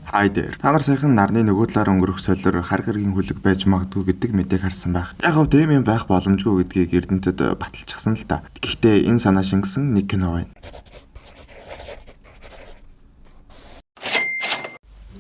Хай дээр. Та нар саяхан нарны нөгөө талаар өнгөрөх солиор хар хэргийн хүлэг байж магадгүй гэдэг мэдээг харсан байх. Яг гоо тийм юм байх боломжгүй гэдгийг Эрдэнэтэд баталчихсан л да. Гэхдээ энэ санаа шингэсэн нэг кино байна.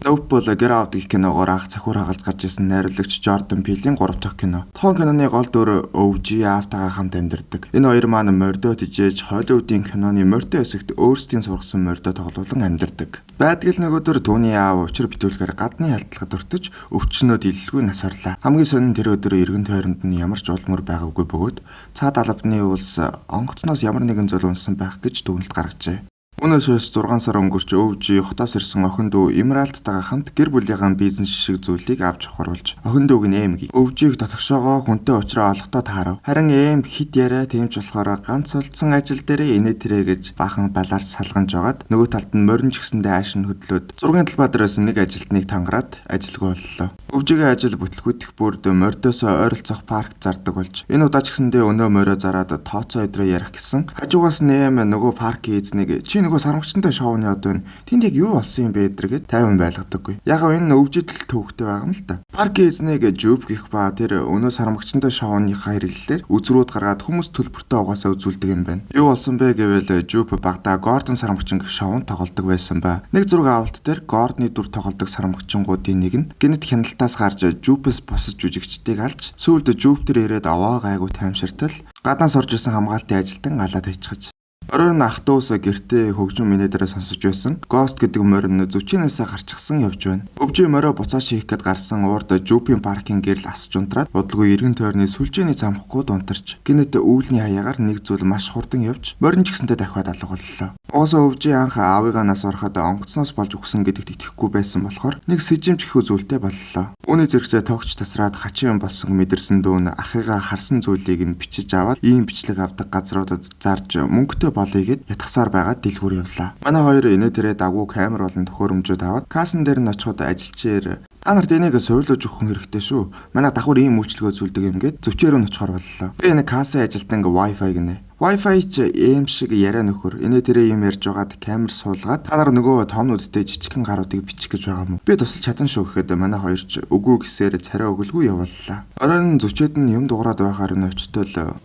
Nope Get Out гэх киногоор анх цахиур хагалж гарч ирсэн найруулагч Jordan Peele-ийн 3 дахь кино. Тухайн киноны гол дүр OG Автагаа хамт амьдардаг. Энэ хоёр маань мордо тижээж Холливуудын киноны мордо хэсэгт өөрсдийн сургасан мордо тоглуулан амьдардаг. Байдгал нөгөөдөр түүний аав учир битүүлгээр гадны халдлагад өртөж өвчнөд илэлгүй нас орлаа. Хамгийн сонин тэр өдөр эргэн тойронд нь ямар ч улмөр байгаагүй бөгөөд цаад албаны улс онгоцноос ямар нэгэн зүйл унсан байх гэж дүгнэлт гаргажээ. Үүнээс хойш 6 сар өнгөрч өвжи хотоос ирсэн охин дүү Эмералдтайгаа хамт гэр бүлийнхаа бизнес шиг зүйлийг авч ухруулж охин дүүг нь Эмги өвжийг дотгошоогоо хүнтэй уулзраа олохдоо таарав. Харин Эм хит яриа тэмч болохоор ганц олдсон ажил дээрээ инээ тэрэ гэж баахан балаар салгамж жагаад нөгөө талд нь морин ч гэсэндээ ааш нь хөдлөөд зургийн талбай дээрээс нэг ажилтныг тангараад ажилгүй боллоо. Өвжигийн ажил бүтлгүүтэх бүрд мордосоо ойролцоох паркт зардаг болж энэ удаа ч гэсэндээ өнөө морио зараад тооцоо өдрөө ярих гэсэн. Хажуугаас нь Эм нөгөө паркийн эзнийг нөгөө сармагчтай шоуны од байна. Тэнд яг юу болсон юм бэ гэдэргээд 50 байлгадаггүй. Яг энэ өвжидэл төвхтэй байгаа юм л та. Паркийн эзнэг Жуп гэх ба тэр өнөө сармагчтай шоуныхаа хэрэглэлээр үзрүүд гаргаад хүмүүс төлбөртөө угаасаа үзүүлдэг юм байна. Юу болсон бэ гэвэл Жуп багада Гордон сармагчин гэх шоунд тоглодог байсан ба. Нэг зураг авалт дээр Гордны дүр тоглодог сармагчингуудын нэг нь гинт хяналтаас гарч Жупээс босож жүжигчдийг алж сүүлд Жуп тэр ирээд аваа гайгүй таймширтал гаднаас орж исэн хамгаалтын ажилтан алаад хайчихаж. Оройн ах дүүс гэртээ хөгжим минедэрээ сонсож байсан. Ghost гэдэг морин зүчинээсээ гарчихсан явж байна. Өвжи морио буцааш хийх гээд гарсан уурд Жупийн паркинг гэрэл асч унтраад удалгүй эргэн тойрны сүлжээний замхгүй дунтарч гинэт өвлний хаягаар нэг зүйл маш хурдан явж морин ч гэсэнтэй дахиад алга боллоо. Уусаа өвжи анх аавыгаа нас ороход онгоцноос болж өгсөн гэдэгт итгэхгүй байсан болохоор нэг сэжимч их үзүүлэлтэй боллоо. Үүний зэрэгцээ тогч тасраад хачин болсон мэдэрсэн дүүн ахыгаа харсан зүйлийг нь бичиж аваад ийм бичлэг авдаг газруудад зарж мөнгөтэй болъё гэд ятгсаар байгаад дэлгүүр явлаа. Манай хоёр инээ тэрэ дагуу камер болон төхөөрөмжөд аваад кассан дээр нь очиход ажилчээр та нарт энийг суурлуулж өгөх хэрэгтэй шүү. Манай давхар ийм үйлчлэгөө зүйлдэг юм гээд зөвчөөр нь очихоор боллоо. Би энэ кассын ажилтан Wi-Fi гинэ. Wi-Fi ч эм шиг яриа нөхөр. Инээ тэрэ юм ярьж байгаад камер суулгаад та нар нөгөө тоонуудтай жижигхэн гаруудыг бичих гэж байгаа юм. Би тусалж чадан шүү гэхэд манай хоёр ч үгүй гэсээр царай өгөлгүй явууллаа. Оройн зөвчөөд нь юм дуурайд байхаар нь очтол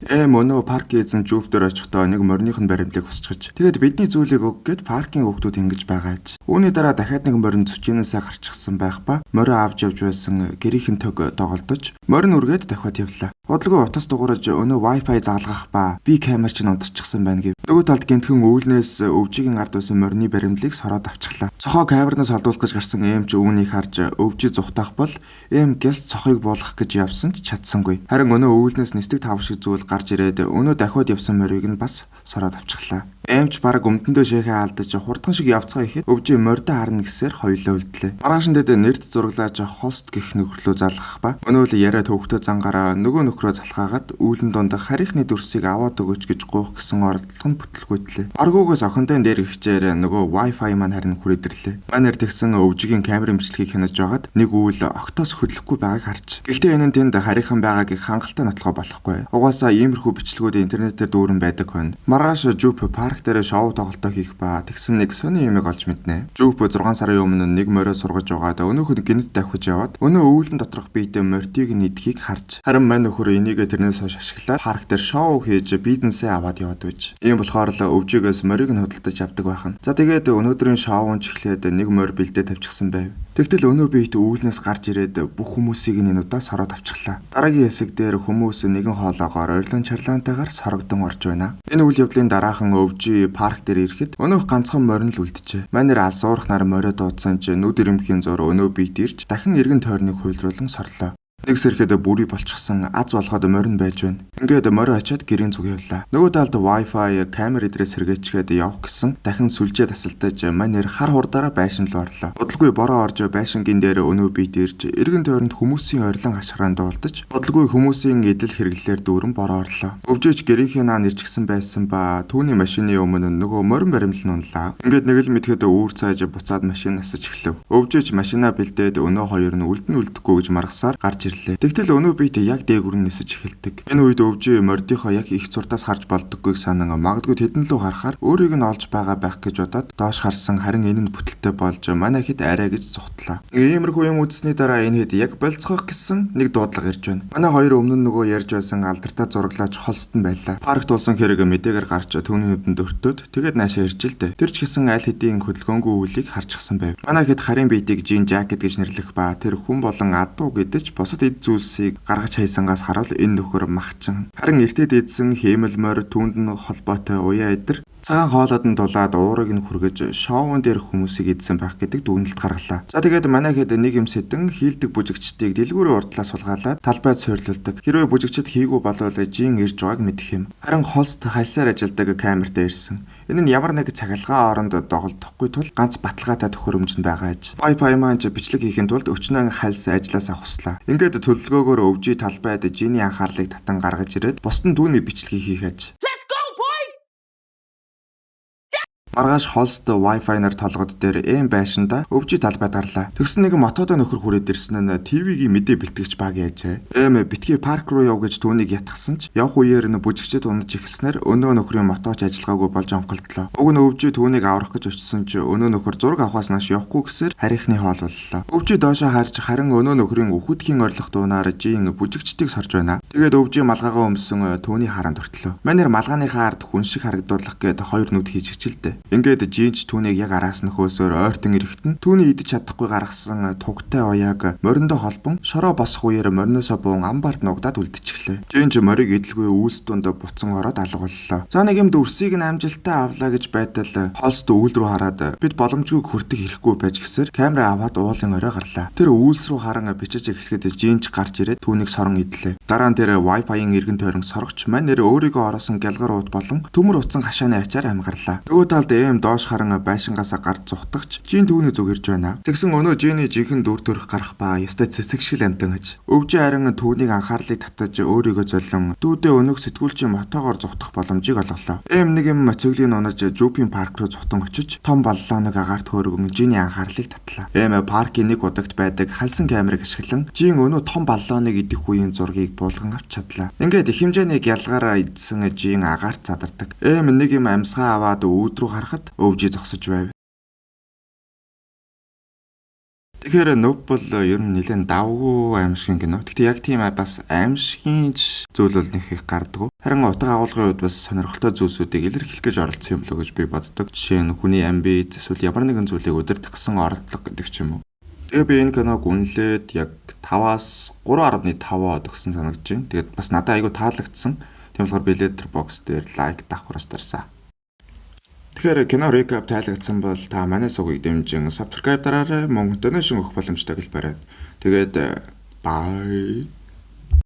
Мөнөө паркийн эзэн Жуп дээр очихдоо нэг мориных нь баримлыг хүсчихэж. Тэгээд бидний зүйлийг өг гэд паркийн хүүхдүүд ингэж байгаа аж. Үүний дараа дахиад нэг морин зүчинээсээ гарчихсан байх ба морио авч явж байсан гэрийнхэн төг доголдож морин үргээд дахиад явлаа. Бодлого утас дугуурж өнөө Wi-Fi заалгах ба би камер чинь унтчихсан байна гэв. Нөгөө талд гинтхэн өвлнөөс өвжигийн ард байсан морины баримлыг сороод авчихлаа. Цохоо камернаас олдуулах гэж гарсан Эм ч үүнийг харж өвжи зүхтаах бол Эм гэс цохыг буулгах гэж явсан ч чадсангүй. Харин өнөө өвлнөөс нисдэг тав шиг зүйл гарч ирээд өнөө дахиад явсан морийг нь бас сороод авчихлаа. Эмч баг өмдөндөө шээхээ алдаж хурдхан шиг явцгаа ихэд өвжи мордо харна гэсээр хоёлоо үлдлээ. Маргаашин дэд нэрд зураглааж хост гих нөхрлөө залгах ба өнөө л яриа төвхтөө зангаараа нөгөө нөхрөө залхаагаад үүлэн дундах харийнхны дүрсийг аваад өгөөч гэж гуйх гэсэн оролдлого нь бүтлгүйтлээ. Аргуугаас охинтой дээр ихчээр нөгөө Wi-Fi маань харин хүрээдэрлээ. Манайр тэгсэн өвжигийн камерын бичлэгийг хянаж байгаад нэг үйл огтоос хөдлөхгүй байгааг харж. Гэхдээ энэ нь тэнд харийнхан байгаагийг хангалттай нотлохоо болохгүй. Угаасаа иймэрхүү бичлэгүүд интернетээр дүүрэн байдаг хүн. Маргааш Жуп парк дээр шоу тоглолтоо хийх ба тэгсэн нэг сони юмыг олж мэднэ. Жуп 6 сарын өмнө нэг морио сургаж байгаад өнөөх нь гинт давхиж яваад өнөө өвлөн доторх биедээ мордийг нь идхийг харж. Харин мань нөхөр энийг тэрнээс хойш ашиглаад парк дээр шоу хийж бизнесээ аваад яваад байж. Ийм болохоор л өвжигээс морийг нь худалдаж авдаг байхан. За тэгээд өнөөдрийн шоунд ч эхлээд нэг морь бэлдээ тавьчихсан байв. Тэгтэл өнөө биет өвлнөөс гарч ирээд бүх хүмүүсийг энэ удаа сороод авчихлаа. Дараагийн хэсэг дээр хүмүүс нэгэн хоолоогоор орилон чарлаантайгаар сорогдон орж байна. Энэ үйл явдлын дараахан өвжи парк дээр ирэхэд өнөөх ганцхан морин л үлджээ. Манайр алсуурах нар морио дуудсан ч нүд ирэмхийн зур өнөө биет ирж дахин эргэн тойрныг хуйлруулан сорлоо. Нэг сэрхэд бүрий болчихсон аз болгоод морин байж байна. Ингээд морио очиод гэрийн зүг явлаа. Нөгөө талд Wi-Fi камер эдрээс сэргээчгээд явах гэсэн дахин сүлжээ тасалтаж манер хар хурдаараа байшин руу орлоо. Удалгүй бороо орж байшингийн дээр өнөө бит ирж эргэн тойронд хүмүүсийн орилон хашгираанд дуулдаж удалгүй хүмүүсийн эдэл хэрэглэлээр дүүрэн бороо орлоо. Өвжөөж гэрийнхээ наа нэрчгсэн байсан ба түүний машины өмнө нөгөө морин баримл нь унлаа. Ингээд нэг л мэдхэд үүр цааж буцаад машинаас эхлэв. Өвжөөж машинаа бэлдээд өнөө хоёр нь үлдэн үлдэхгүй гэж маргасаар гарч ирлээ. Тэгтэл өнөө бит яг дээгүр нь нисэж эхэлдэг. Энэ үед өвжөө мордийнхоо яг их зурдаас харж болдоггүйг санан магадгүй тэдэн лөө харахаар өөрийг нь олж байгаа байх гэж бодоод доош харсан, харин энэ нь бүтэлтэй болж манай хэд арай гэж зүхтлаа. Иймэрхүү юм үзсний дараа энэ хэд яг болцгох гэсэн нэг дуудлага ирж байна. Манай хоёр өмнө нь нөгөө ярьж байсан алдартай зураглаач холстон байлаа. Парк тулсан хэрэг мэдээгээр гарч түүний нүдэнд өртөөд тэгээд наашаа ирж л дээ. Тэр ч гэсэн аль хэдийн хөдөлгөөнгүй үлийг харчихсан байв. Манай хэд харин биетийг жин жакет гэж нэрлэх ба тэр хүн болон адуу гэдэж босод эд зүйлсийг гаргаж хайсангаас харуул энэ нөхөр махчин. Харин эртэд эдсэн хиймэлмөр түүнд нь холбоотой уяа эдэр цагаан хоолойд нь дулаад уурыг нь хүргэж шоуун дээр хүмүүсийг идсэн байх гэдэг дүгнэлт гаргалаа. За тэгээд манай хэд нэг юм сэтэн хийлдэг бүжигчдийг дэлгүүрийн урдлаа сулгаалаад талбайд сойрлуулдаг. Хэрвээ бүжигчд хийгүү болвол жин ирж байгааг мэдэх юм. Харин холст хальсаар ажилдаг камертаа ирсэн. Энэ нь ямар нэг цахилгаан оронд доголдохгүй тул ганц баталгаатай төхөөрөмж нь байгаа аж. Wi-Fi маань бичлэг хийхин тулд өчнөн хальс ажилласаа хуслаа. Ингээд төлөвлөгөөгөөр өвжий талбайд жиний анхаарлыг татан гаргаж ирээд бусдын түүний бичлэгийг хийх аж. Маргааш холст Wi-Fi-нар толгод дээр эм байшинда өвжий талбайд гарлаа. Тэгсэн нэг мотодо нөхөр хүрээд ирсэн нь ТV-гийн мэдээ бэлтгэгч баг яажээ. Эм битгий парк руу яв гэж түүнийг ятгсан ч явх үеэр нь бүжигчд унаж ихснээр өнөө нөхрийн мотооч ажиллагаагүй болж онголдлоо. Уг нь өвжий түүнийг аврах гэж очсон ч өнөө нөхөр зураг авахаас нааш явахгүй гэсээр харийнхны хоол боллоо. Өвжий доошоо харж харин өнөө нөхрийн үхүүдхийн орлох дуунаар жин бүжигчдийг сорж байна. Тэгээд өвжий малгайгаа өмсөн түүний харанд өртлөө. Манер малгайныхаа ард хүн шиг харагдуулах гээд хоёр нүд хийж хичээлдэ. Ингээд жинч түүнийг яг араас нөхөөсөөр ойртон ирэхтэн түүний идэж чадахгүй гаргасан тугтай уяаг мориндоо холбон шороо босох үеэр мориноосоо буун амбарт нугдаад үлдчихлээ. Жинч морийг идэлгүй үүс дунд буцан ороод алга боллоо. За нэг юм дүрсийг нь амжилттай авлаа гэж байтал холст үүл рүү хараад бид боломжгүй хүртэх хэрэггүй байж гисээр камера аваад уулын орой гарлаа. Тэр үүс рүү харан бичиж эхлэхэд жинч гарч ирээд түүнийг сорон идлээ. Дараа нь тэр Wi-Fi-ийн эргэн тойрон сорогч манер өөрийгөө ороосон гялгар ууд болон төмөр утсан хашааны ачаар амгарлаа. Нөгөө талд эм доош харан байшингаасаа гарч зүхтагч жин түүний зүг ирж байна. Тэгсэн өнөө жиний жинхэнэ дүр төрх гарах ба ёстой цэцэг шиг амтан аж. Өвжөө харин түүнийг анхаарлыг татаж өөрийгөө золион дүүдээ өнөг сэтгүүлчийн мотогоор зүхтах боломжийг олголоо. Эм нэг юм цэглийг унаж Жупин парк руу зүхтан очиж том баллоныг агаарт хөөргөн жиний анхаарлыг татлаа. Эм паркийн нэг удагт байдаг халсан камерыг ашиглан жин өнөө том баллоныг идэх үеийн зургийг буулган авч чадлаа. Ингээд их хэмжээний гялгаараа идсэн жин агаарт задардаг. Эм нэг юм амьсгаа аваад үүд рүү харахад өвжий зогсож байв. Тэгэхээр Nope бол ер нь нэлээд давгүй аимшигын кино. Гэхдээ яг тийм бас аимшигын зүйл бол нэг их гардаг. Харин утга агуулгын үед бас сонирхолтой зүйлсүүдийг илэрхийлэх гэж оролцсон юм лөө гэж би боддог. Жишээ нь хүний амбиц эсвэл ямар нэгэн зүйлийг удирдах гэсэн оролдлого гэдэг ч юм уу. Тэгээ би энэ киног үнэлээд яг 5-аас 3.5 өгсөн санагдаж байна. Тэгээд бас надад айгүй таалагдсан. Тийм болохоор би Letterboxd дээр лайк давхраас дарсан. Тэгэхээр кино recap таалагдсан бол та манай сувгийг дэмжин subscribe дараарай, мөн донешн өгөх боломжтой гэл бариад. Тэгээд bye.